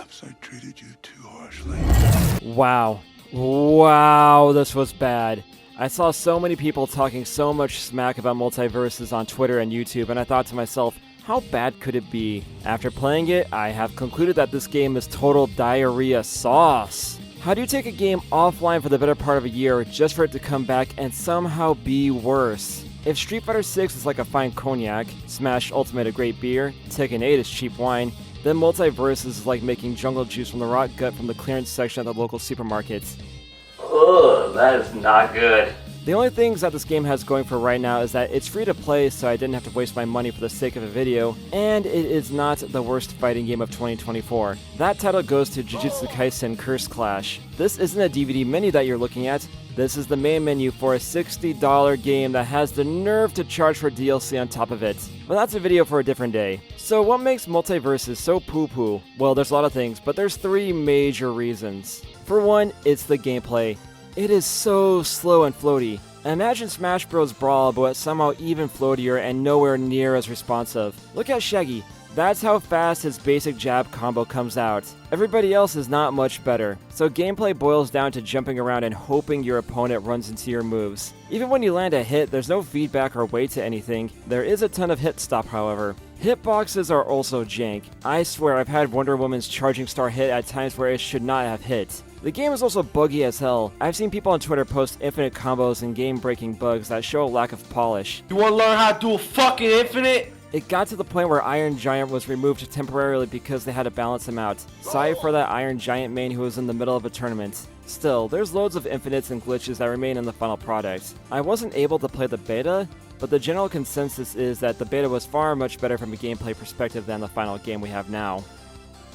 Perhaps I treated you too harshly. Wow, this was bad. I saw so many people talking so much smack about Multiversus on Twitter and YouTube, and I thought to myself, how bad could it be? After playing it, I have concluded that this game is total diarrhea sauce. How do you take a game offline for the better part of a year just for it to come back and somehow be worse? If Street Fighter 6 is like a fine cognac, Smash Ultimate a great beer, Tekken 8 is cheap wine, then Multiversus is like making jungle juice from the raw gut from the clearance section at the local supermarkets. Ugh, that is not good. The only things that this game has going for right now is that it's free to play, so I didn't have to waste my money for the sake of a video, and it is not the worst fighting game of 2024. That title goes to Jujutsu Kaisen Curse Clash. This isn't a DVD menu that you're looking at. This is the main menu for a $60 game that has the nerve to charge for DLC on top of it. But that's a video for a different day. So what makes Multiversus so poo-poo? Well, there's a lot of things, but there's three major reasons. For one, it's the gameplay. It is so slow and floaty. Imagine Smash Bros. Brawl, but somehow even floatier and nowhere near as responsive. Look at Shaggy. That's how fast his basic jab combo comes out. Everybody else is not much better, so gameplay boils down to jumping around and hoping your opponent runs into your moves. Even when you land a hit, there's no feedback or weight to anything. There is a ton of hit stop, however. Hitboxes are also jank. I swear I've had Wonder Woman's charging star hit at times where it should not have hit. The game is also buggy as hell. I've seen people on Twitter post infinite combos and game-breaking bugs that show a lack of polish. You wanna learn how to do a fucking infinite? It got to the point where Iron Giant was removed temporarily because they had to balance him out. Sorry for that Iron Giant main who was in the middle of a tournament. Still, there's loads of infinites and glitches that remain in the final product. I wasn't able to play the beta, but the general consensus is that the beta was far much better from a gameplay perspective than the final game we have now.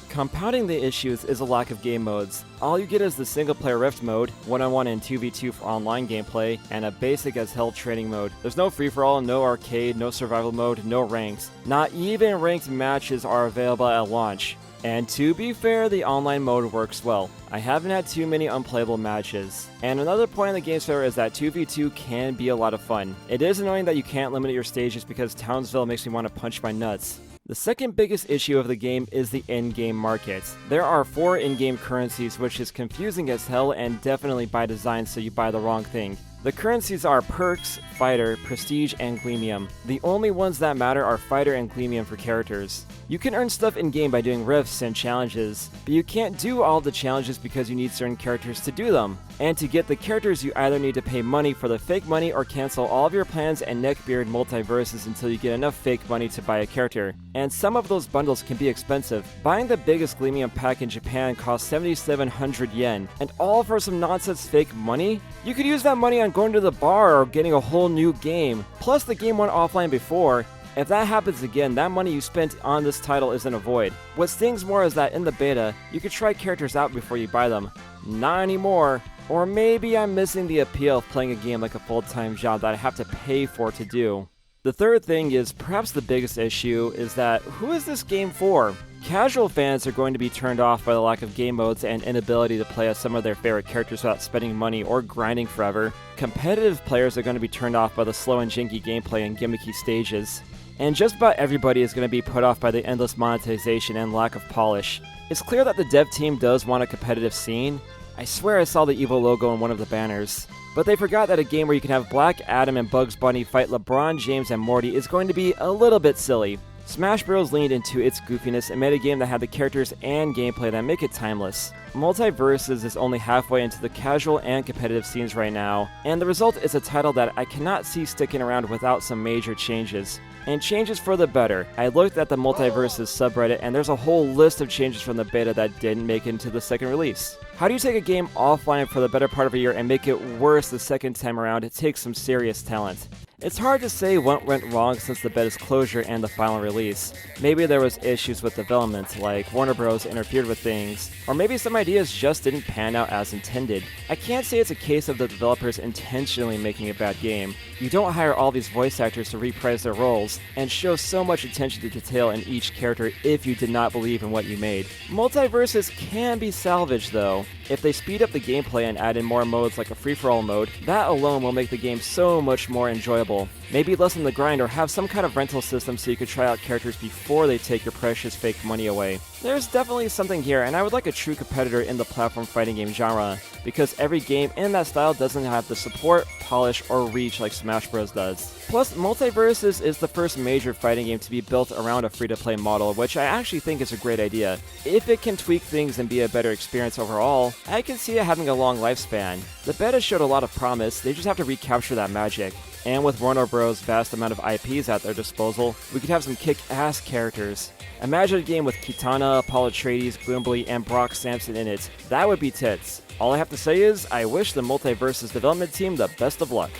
Compounding the issues is a lack of game modes. All you get is the single-player Rift mode, 1-on-1 and 2v2 for online gameplay, and a basic as hell training mode. There's no free-for-all, no arcade, no survival mode, no ranks. Not even ranked matches are available at launch. And to be fair, the online mode works well. I haven't had too many unplayable matches. And another point in the game's favor is that 2v2 can be a lot of fun. It is annoying that you can't limit your stages because Townsville makes me want to punch my nuts. The second biggest issue of the game is the in-game market. There are 4 in-game currencies, which is confusing as hell and definitely by design so you buy the wrong thing. The currencies are Perks, Fighter, Prestige, and Gleamium. The only ones that matter are Fighter and Gleamium for characters. You can earn stuff in-game by doing rifts and challenges, but you can't do all the challenges because you need certain characters to do them. And to get the characters, you either need to pay money for the fake money or cancel all of your plans and neckbeard Multiversus until you get enough fake money to buy a character. And some of those bundles can be expensive. Buying the biggest Gleamium pack in Japan costs 7,700 yen, and all for some nonsense fake money? You could use that money on going to the bar or getting a whole new game. Plus the game went offline before. If that happens again, that money you spent on this title is in a void. What stings more is that in the beta, you could try characters out before you buy them. Not anymore. Or maybe I'm missing the appeal of playing a game like a full-time job that I have to pay for to do. The third thing is perhaps the biggest issue is that who is this game for? Casual fans are going to be turned off by the lack of game modes and inability to play as some of their favorite characters without spending money or grinding forever. Competitive players are going to be turned off by the slow and janky gameplay and gimmicky stages. And just about everybody is going to be put off by the endless monetization and lack of polish. It's clear that the dev team does want a competitive scene. I swear I saw the evil logo in one of the banners. But they forgot that a game where you can have Black Adam and Bugs Bunny fight LeBron James and Morty is going to be a little bit silly. Smash Bros. Leaned into its goofiness and made a game that had the characters and gameplay that make it timeless. Multiversus is only halfway into the casual and competitive scenes right now, and the result is a title that I cannot see sticking around without some major changes. And changes for the better. I looked at the Multiversus subreddit and there's a whole list of changes from the beta that didn't make it into the second release. How do you take a game offline for the better part of a year and make it worse the second time around? It takes some serious talent. It's hard to say what went wrong since the beta's closure and the final release. Maybe there was issues with development, like Warner Bros. Interfered with things, or maybe some ideas just didn't pan out as intended. I can't say it's a case of the developers intentionally making a bad game. You don't hire all these voice actors to reprise their roles, and show so much attention to detail in each character if you did not believe in what you made. Multiversus can be salvaged though. If they speed up the gameplay and add in more modes like a free-for-all mode, that alone will make the game so much more enjoyable. Maybe lessen the grind or have some kind of rental system so you could try out characters before they take your precious fake money away. There's definitely something here, and I would like a true competitor in the platform fighting game genre, because every game in that style doesn't have the support, polish, or reach like Smash Bros does. Plus, MULTIVERSUS is the first major fighting game to be built around a free-to-play model, which I actually think is a great idea. If it can tweak things and be a better experience overall, I can see it having a long lifespan. The beta showed a lot of promise, they just have to recapture that magic. And with Warner Bros.' vast amount of IPs at their disposal, we could have some kick-ass characters. Imagine a game with Kitana, Apollo Atreides, Glimbley, and Brock Sampson in it. That would be tits. All I have to say is, I wish the MULTIVERSUS development team the best of luck.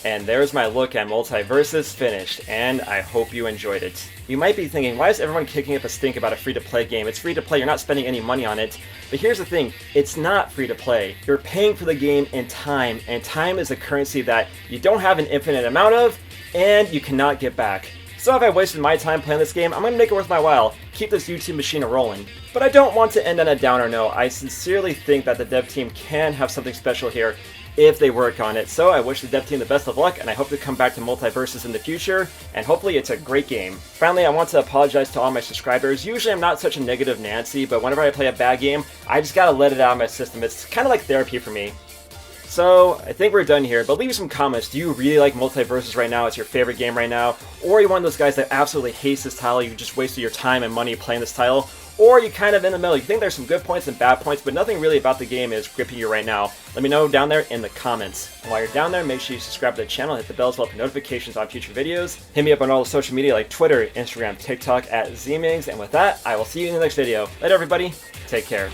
And there's my look at MULTIVERSUS finished, and I hope you enjoyed it. You might be thinking, why is everyone kicking up a stink about a free-to-play game? It's free-to-play, you're not spending any money on it. But here's the thing, it's not free-to-play. You're paying for the game in time, and time is a currency that you don't have an infinite amount of, and you cannot get back. So if I wasted my time playing this game, I'm going to make it worth my while, keep this YouTube machine a-rolling. But I don't want to end on a downer note. I sincerely think that the dev team can have something special here if they work on it. So I wish the dev team the best of luck, and I hope to come back to MULTIVERSUS in the future, and hopefully it's a great game. Finally, I want to apologize to all my subscribers. Usually I'm not such a negative Nancy, but whenever I play a bad game, I just gotta let it out of my system. It's kind of like therapy for me. So, I think we're done here, but leave me some comments. Do you really like MULTIVERSUS right now? It's your favorite game right now? Or are you one of those guys that absolutely hates this title, you just wasted your time and money playing this title? Or are you kind of in the middle? You think there's some good points and bad points, but nothing really about the game is gripping you right now? Let me know down there in the comments. And while you're down there, make sure you subscribe to the channel, hit the bell as well for notifications on future videos. Hit me up on all the social media like Twitter, Instagram, TikTok @ZMings. And with that, I will see you in the next video. Later everybody, take care.